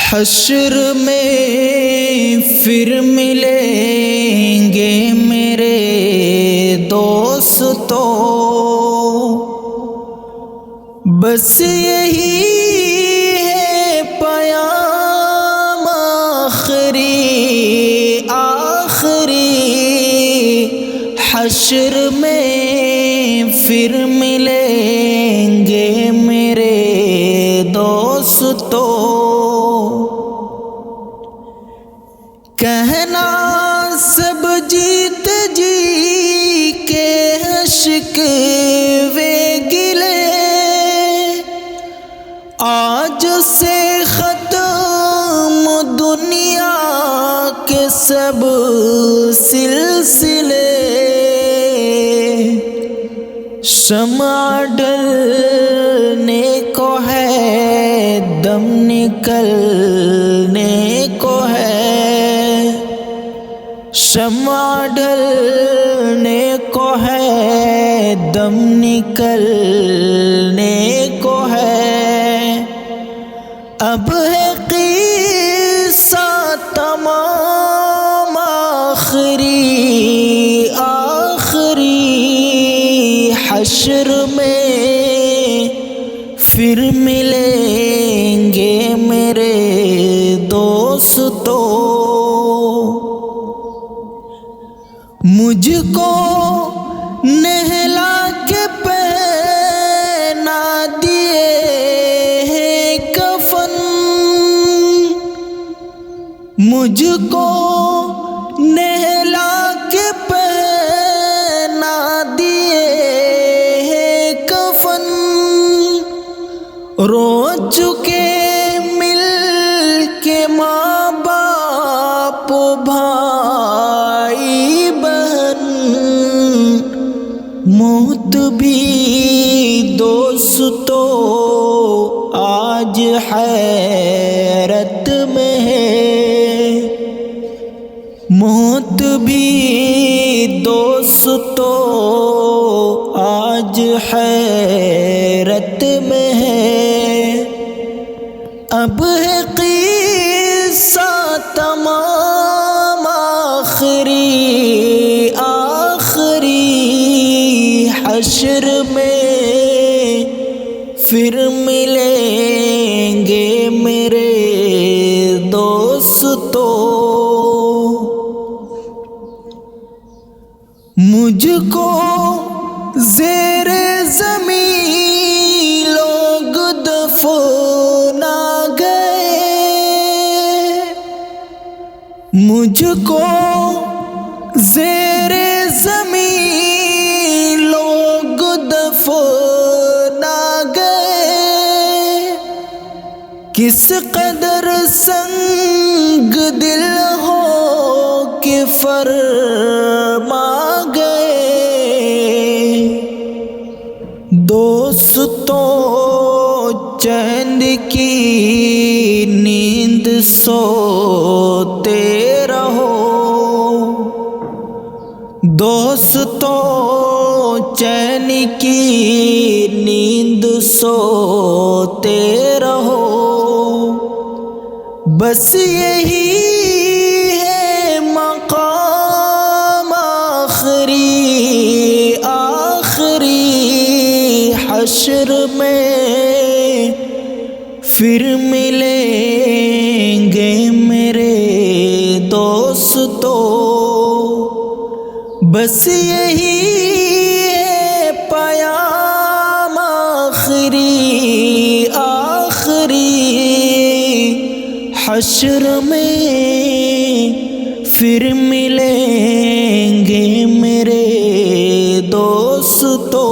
حشر میں پھر ملیں گے میرے دوستو، بس یہی ہے پیام آخری حشر میں پھر ملیں گے میرے دوستو، کہنا سب جیت جی کے شکوے گلے، آج سے ختم دنیا کے سب سلسلے، شمع ڈلنے کو ہے دم نکلنے کو ہے، شمع ڈلنے کو ہے دم نکلنے کو ہے، اب ہے قصہ تمام آخری حشر میں پھر ملیں گے میرے دوستو، مجھ کو نہلا کے پہنا دیے ہیں کفن، مجھ کو نہلا کے پہنا دیے ہیں کفن، رو چکے مل کے ماں باپ بھائی بہن، موت بھی دوستو آج حیرت میں ہے، موت بھی دوستو آج حیرت میں ہے، اب ہے قصہ تمام آخری حشر میں پھر ملیں گے میرے دوستو، مجھ کو زیر زمین لوگ دفنا گئے، مجھ کو زیر زمین لوگ دفنا گئے، کس قدر سنگ دل ہو کہ فرما گئے، دوستو چین کی نیند سوتے رہو، دوستو چین کی نیند سوتے رہو، بس یہی ہے مقام آخری حشر میں پھر ملیں گے میرے دوستو، بس یہی ہے پیام آخری حشر میں پھر ملیں گے میرے دوستو۔